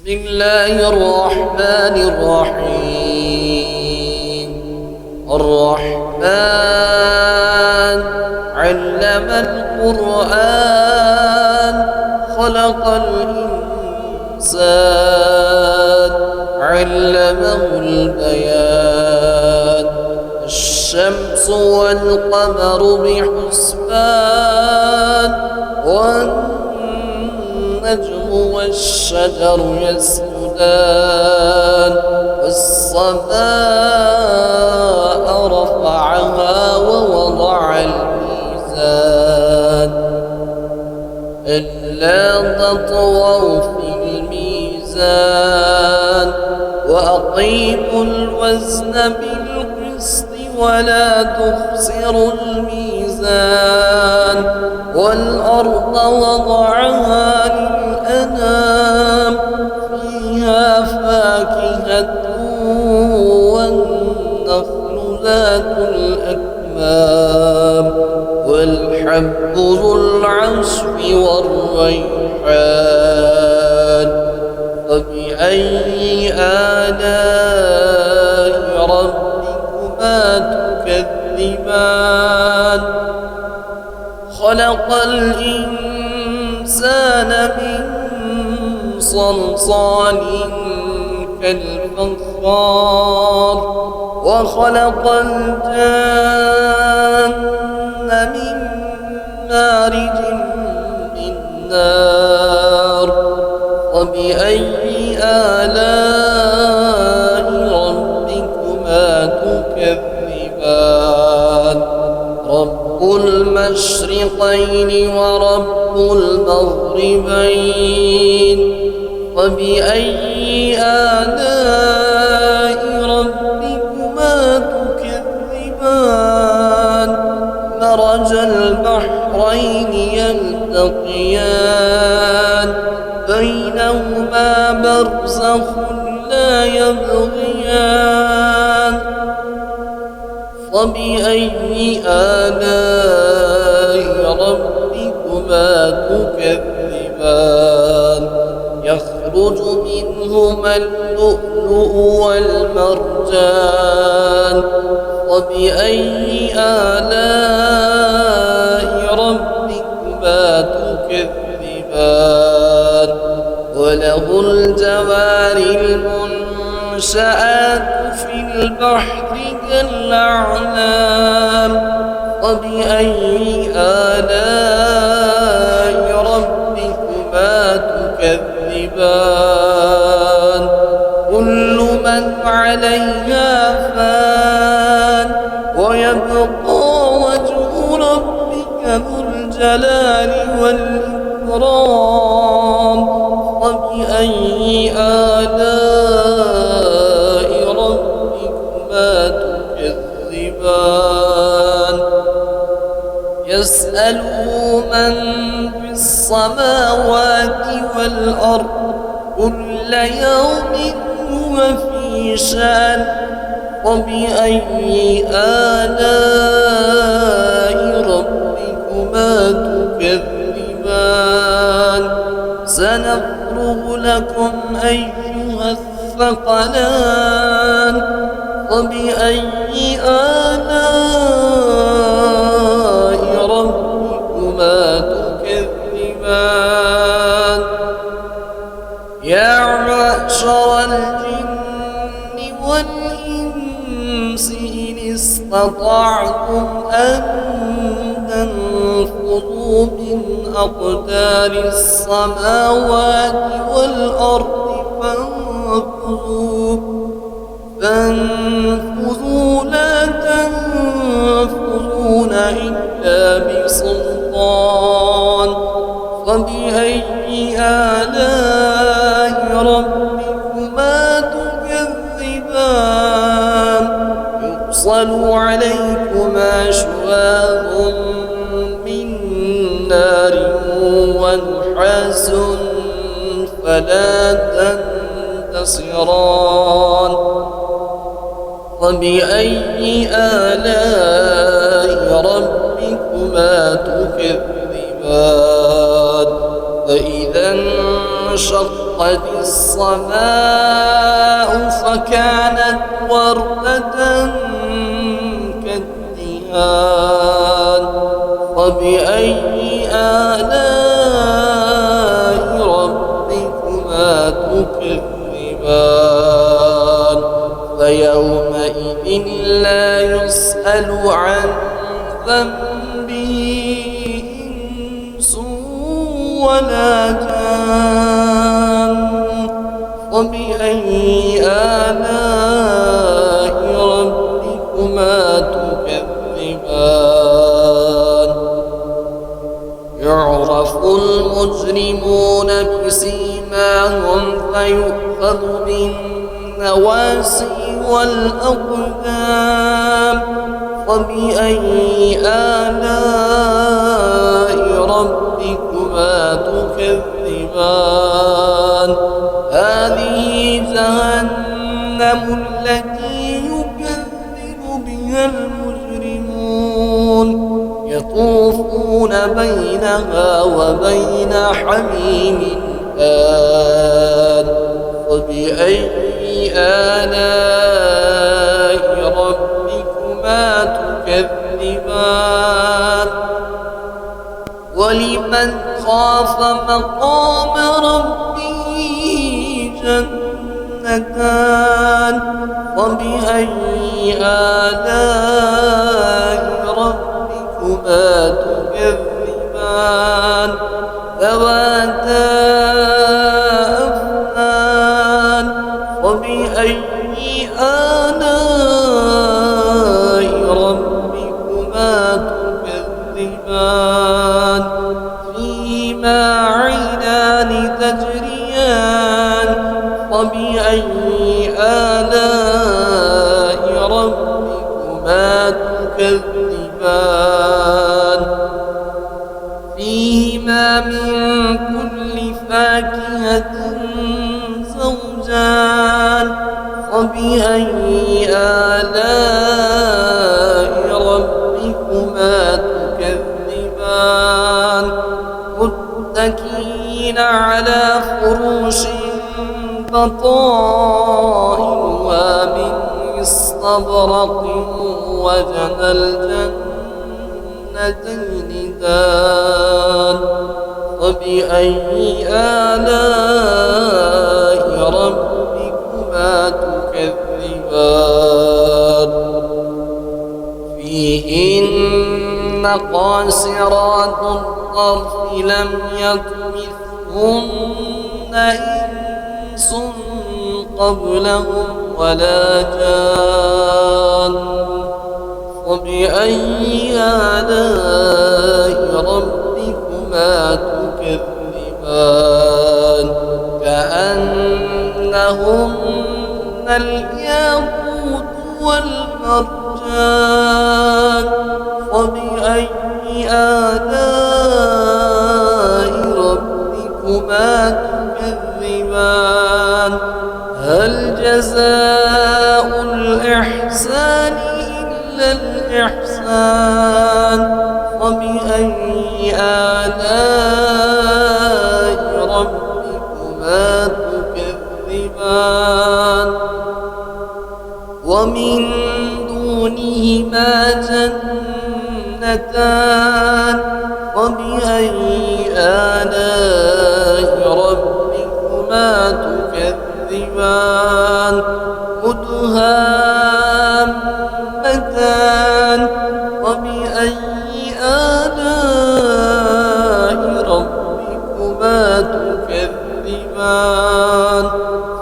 بسم الله الرحمن الرحيم. الرحمن علم القرآن خلق الإنسان علمه البيان. الشمس والقمر بحسبان والنجم والشجر يسجدان. والسماء رفعها ووضع الميزان ألا تطغوا في الميزان وأقيموا الوزن بالقسط ولا تخسروا الميزان. والأرض وضعها للأنام فيها فاكهة والنخل ذات الأكمام والحب ذو العصف والريحان. فبأي آلاء ربكما تكذبان؟ خلق الإنسان من صلصال كالفخار وخلق الجن من مارج من نار. وبأي آلاء ربكما تكذبان؟ رب المشرقين ورب المغربين. وبأي آلاء ربكما تكذبان؟ مرج البحرين يلتقيان بينهما برزخ لا يبغيان. فبأي آلاء ربكما تكذبان؟ يخرج منهما اللؤلؤ والمرجان. وبأي آلاء ربكما تكذبان؟ وله الجوار المنشآت في البحر كالأعلام. وبأي آلاء ربكما تكذبان؟ كل من عليها فان ويبقى وجه ربك ذو الجلال والإكرام. وبأي آلاء ربكما تكذبان؟ يسأله من في السماوات والأرض كل يوم هو في شأن. وبأي آلاء ربكما تكذبان؟ سنفرغ لكم أيها الثقلان. وبأي آلاء ربكما تكذبان؟ يا معشر الجن والإنس إن استطعتم أن تنفذوا من أقدار السماوات والأرض فانفذوا لا تنفذون إلا بسلطان. فبأي آلاء ربكما تكذبان؟ يرسل عليكما شواظ من نار ونحاس فلا تنتصران. وبأي آلاء ربكما تكذبان؟ فإذا انشق وانشقت السماء فكانت وردة كالدهان فبأي آلاء ربكما تكذبان فيومئذ لا يسأل عن ذنبه إنس ولا جان فبأي آلاء ربكما تكذبان يعرف المجرمون بسيماهم فيؤخذ بالنواسي والأقدام فبأي آلاء ربكما تكذبان هذه جهنم التي يكذب بها المجرمون يطوفون بينها وبين حميم آن فبأي آلاء ربكما تكذبان ولمن خاف مقام ربه جنتان فبأي آلاء ربكما تكذبان ذواتا أفنان فبأي آلاء ربكما تكذبان فيهما عينان تجريان فبأي آلاء ربكما تكذبان فيهما من كل فاكهة زوجان فبأي آلاء ربكما تكذبان متكئين على فروش بطائنها من استبرق وجنى الجنتين دان فبأي آلاء ربكما تكذبان فيهن قاصرات الطرف لم يطمثهن إنس قبلهم ولا جان فبأي آلاء ربكما تكذبان كأنهن الياقوت والمرجان فبأي آلاء ربكما تكذبان هل جزاء الإحسان إلا الإحسان فبأي آلاء ربكما تكذبان ومن دونهما جنتان فبأي آلاء ربكما تكذبان مدهامتان فبأي آلاء ربكما تكذبان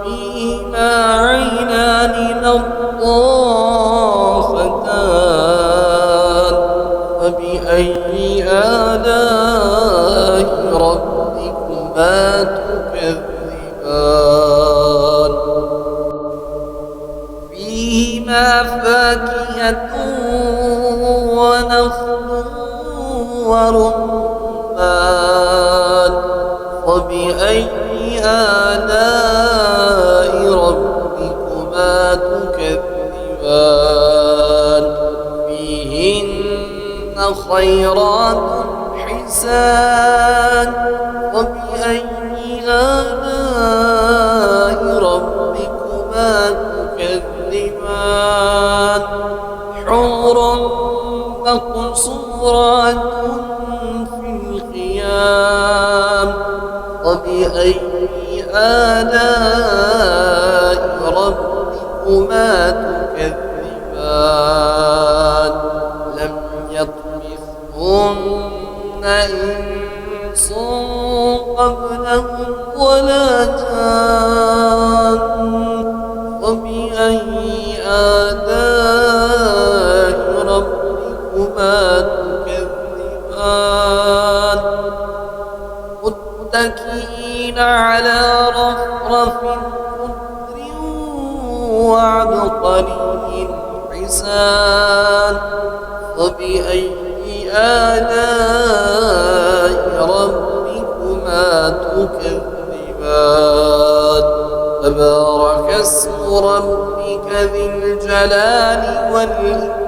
فيهما عينان نضاختان فبأي آلاء ربكما تكذبان فيهما فاكهة ونخل ورمان فبأي آلاء ربكما تكذبان فيهن خيرات حسان فبأي آلاء ربكما تكذبان حور مقصورات في الخيام فبأي آلاء ربكما تكذبان لم يطمثهن إنس قبلهم ولا جان فبأي آلاء ربكما تكذبان متكئين على رفرف خضر وعبقري حسان فبأي آلاء ربكما تكذبان تبارك اسم ربك ذي الجلال والإكرام